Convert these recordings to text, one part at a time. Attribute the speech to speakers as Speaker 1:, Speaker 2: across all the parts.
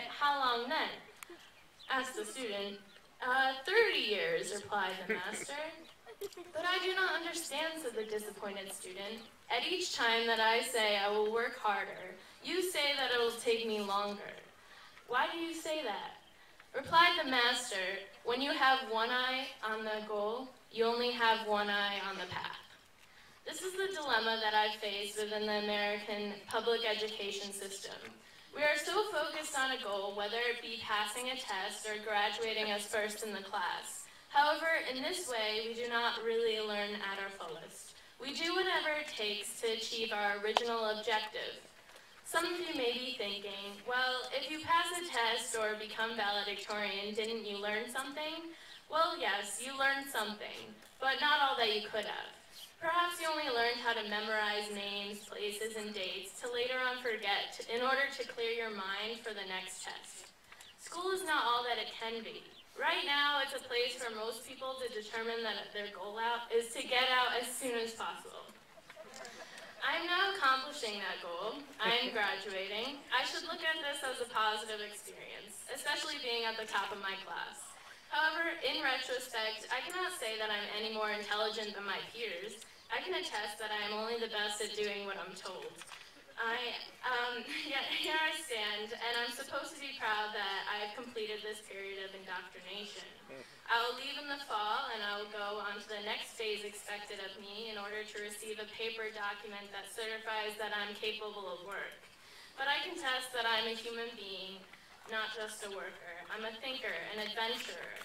Speaker 1: how long then? Asked the student. 30 years, replied the master. But I do not understand, said the disappointed student. At each time that I say I will work harder, you say that it will take me longer. Why do you say that? Replied the master, when you have one eye on the goal, you only have one eye on the path. This is the dilemma that I face within the American public education system. We are so focused on a goal, whether it be passing a test or graduating as first in the class. However, in this way, we do not really learn at our fullest. We do whatever it takes to achieve our original objective. Some of you may be thinking, well, if you pass a test or become valedictorian, didn't you learn something? Well, yes, you learned something, but not all that you could have. Perhaps you only learned how to memorize names, places, and dates to later on forget in order to clear your mind for the next test. School is not all that it can be. Right now, it's a place for most people to determine that their goal out is to get out as soon as possible. I'm now accomplishing that goal. I am graduating. I should look at this as a positive experience, especially being at the top of my class. However, in retrospect, I cannot say that I'm any more intelligent than my peers. I can attest that I am only the best at doing what I'm told. Yet here I stand, and I'm supposed to be proud that I have completed this period of indoctrination. I will leave in the fall, and I will go on to the next phase expected of me in order to receive a paper document that certifies that I'm capable of work. But I can attest that I'm a human being, not just a worker. I'm a thinker, an adventurer.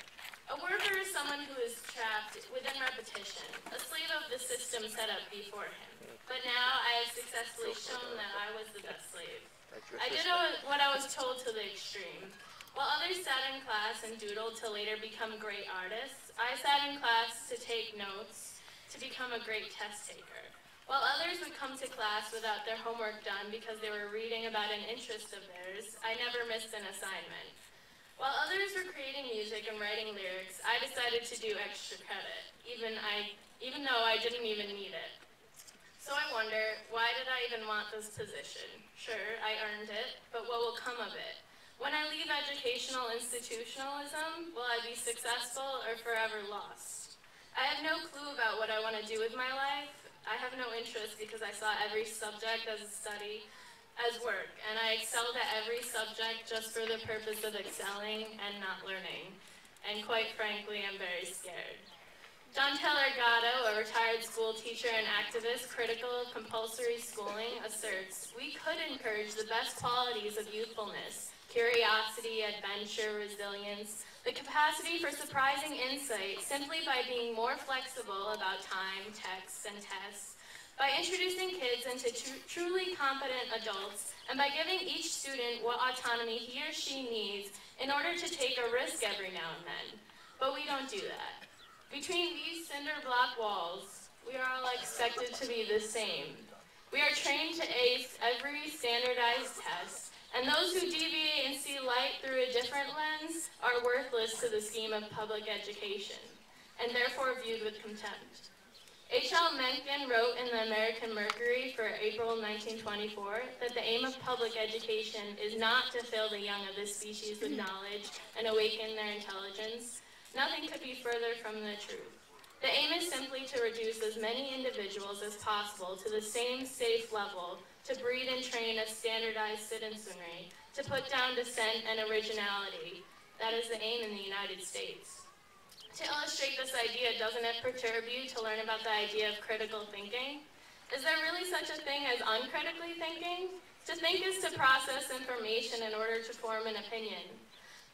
Speaker 1: A worker is someone who is trapped within repetition, a slave of the system set up before him. But now I have successfully shown that I was the best slave. I did what I was told to the extreme. While others sat in class and doodled to later become great artists, I sat in class to take notes to become a great test taker. While others would come to class without their homework done because they were reading about an interest of theirs, I never missed an assignment. While others were creating music and writing lyrics, I decided to do extra credit, even though I didn't even need it. So I wonder, why did I even want this position? Sure, I earned it, but what will come of it? When I leave educational institutionalism, will I be successful or forever lost? I have no clue about what I want to do with my life. I have no interest because I saw every subject as a study, as work, and I excelled at every subject just for the purpose of excelling and not learning. And quite frankly, I'm very scared. John Taylor Gatto, a retired school teacher and activist critical of compulsory schooling, asserts, we could encourage the best qualities of youthfulness, curiosity, adventure, resilience, the capacity for surprising insight simply by being more flexible about time, texts, and tests, by introducing kids into truly competent adults, and by giving each student what autonomy he or she needs in order to take a risk every now and then. But we don't do that. Between these cinder block walls, we are all expected to be the same. We are trained to ace every standardized test, and those who deviate and see light through a different lens are worthless to the scheme of public education, and therefore viewed with contempt. H.L. Mencken wrote in the American Mercury for April 1924 that the aim of public education is not to fill the young of this species with knowledge and awaken their intelligence. Nothing could be further from the truth. The aim is simply to reduce as many individuals as possible to the same safe level, to breed and train a standardized citizenry, to put down dissent and originality. That is the aim in the United States. To illustrate this idea, doesn't it perturb you to learn about the idea of critical thinking? Is there really such a thing as uncritically thinking? To think is to process information in order to form an opinion.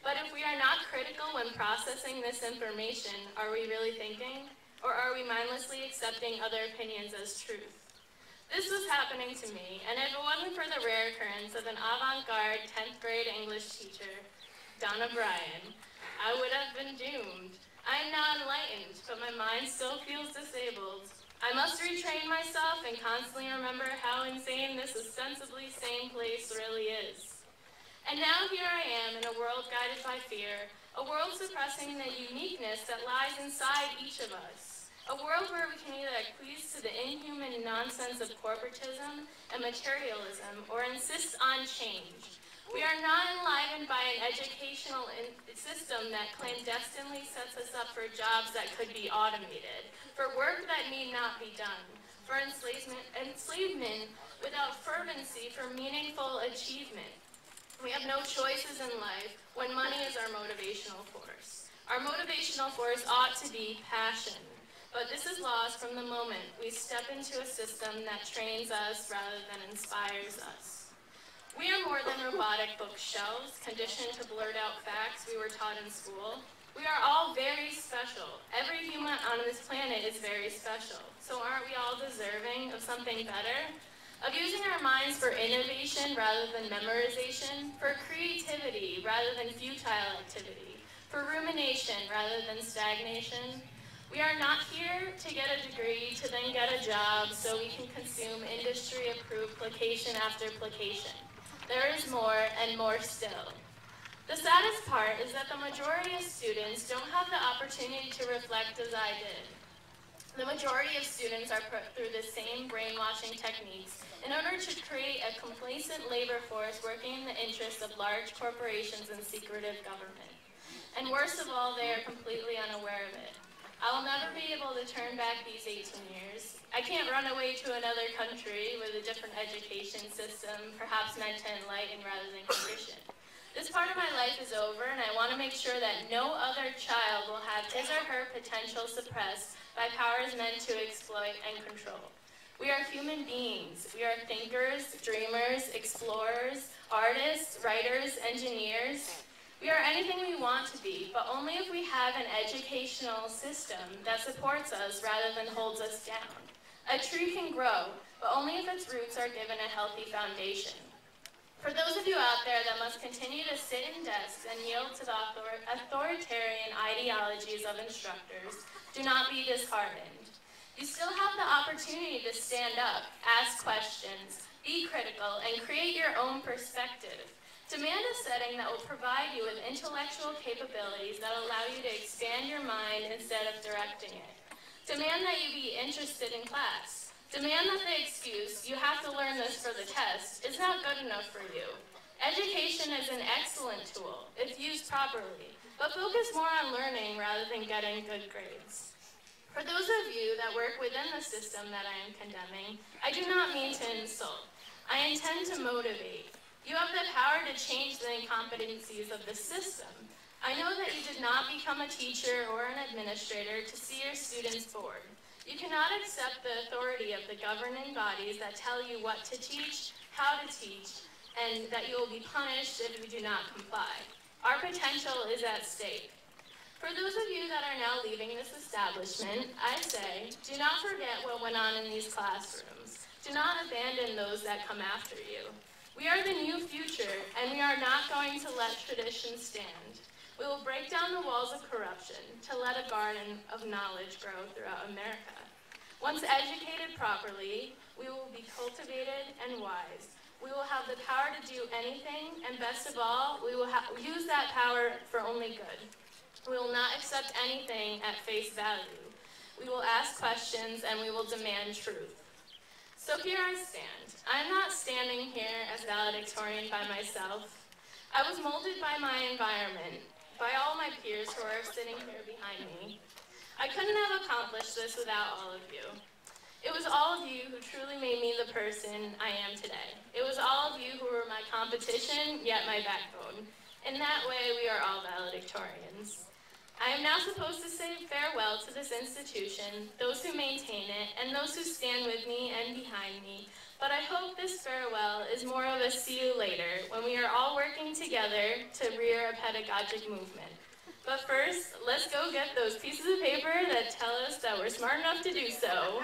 Speaker 1: But if we are not critical when processing this information, are we really thinking? Or are we mindlessly accepting other opinions as truth? This was happening to me, and if it wasn't for the rare occurrence of an avant-garde 10th grade English teacher, Donna Bryan, I would have been doomed. I am now enlightened, but my mind still feels disabled. I must retrain myself and constantly remember how insane this ostensibly sane place really is. And now here I am in a world guided by fear, a world suppressing the uniqueness that lies inside each of us, a world where we can either acquiesce to the inhuman nonsense of corporatism and materialism or insist on change, We are not enlivened by an educational system that clandestinely sets us up for jobs that could be automated, for work that need not be done, for enslavement without fervency for meaningful achievement. We have no choices in life when money is our motivational force. Our motivational force ought to be passion, but this is lost from the moment we step into a system that trains us rather than inspires us. We are more than robotic bookshelves, conditioned to blurt out facts we were taught in school. We are all very special. Every human on this planet is very special. So aren't we all deserving of something better? Of using our minds for innovation rather than memorization, for creativity rather than futile activity, for rumination rather than stagnation? We are not here to get a degree to then get a job so we can consume industry-approved placation after placation. There is more and more still. The saddest part is that the majority of students don't have the opportunity to reflect as I did. The majority of students are put through the same brainwashing techniques in order to create a complacent labor force working in the interests of large corporations and secretive government. And worst of all, they are completely unaware of it. I will never be able to turn back these 18 years. I can't run away to another country with a different education system, perhaps meant to enlighten rather than condition. This part of my life is over, and I want to make sure that no other child will have his or her potential suppressed by powers meant to exploit and control. We are human beings. We are thinkers, dreamers, explorers, artists, writers, engineers. We are anything we want to be, but only if we have an educational system that supports us rather than holds us down. A tree can grow, but only if its roots are given a healthy foundation. For those of you out there that must continue to sit in desks and yield to the authoritarian ideologies of instructors, do not be disheartened. You still have the opportunity to stand up, ask questions, be critical, and create your own perspective. Demand a setting that will provide you with intellectual capabilities that allow you to expand your mind instead of directing it. Demand that you be interested in class. Demand that the excuse, you have to learn this for the test, is not good enough for you. Education is an excellent tool, if used properly, but focus more on learning rather than getting good grades. For those of you that work within the system that I am condemning, I do not mean to insult. I intend to motivate. You have the power to change the incompetencies of the system. I know that you did not become a teacher or an administrator to see your students bored. You cannot accept the authority of the governing bodies that tell you what to teach, how to teach, and that you will be punished if you do not comply. Our potential is at stake. For those of you that are now leaving this establishment, I say, do not forget what went on in these classrooms. Do not abandon those that come after you. We are the new future, and we are not going to let tradition stand. We will break down the walls of corruption to let a garden of knowledge grow throughout America. Once educated properly, we will be cultivated and wise. We will have the power to do anything, and best of all, we will use that power for only good. We will not accept anything at face value. We will ask questions, and we will demand truth. So here I stand. I am not standing here as valedictorian by myself. I was molded by my environment, by all my peers who are sitting here behind me. I couldn't have accomplished this without all of you. It was all of you who truly made me the person I am today. It was all of you who were my competition, yet my backbone. In that way, we are all valedictorians. I am now supposed to say farewell to this institution, those who maintain it, and those who stand with me and behind me, but I hope this farewell is more of a see you later, when we are all working together to rear a pedagogic movement. But first, let's go get those pieces of paper that tell us that we're smart enough to do so.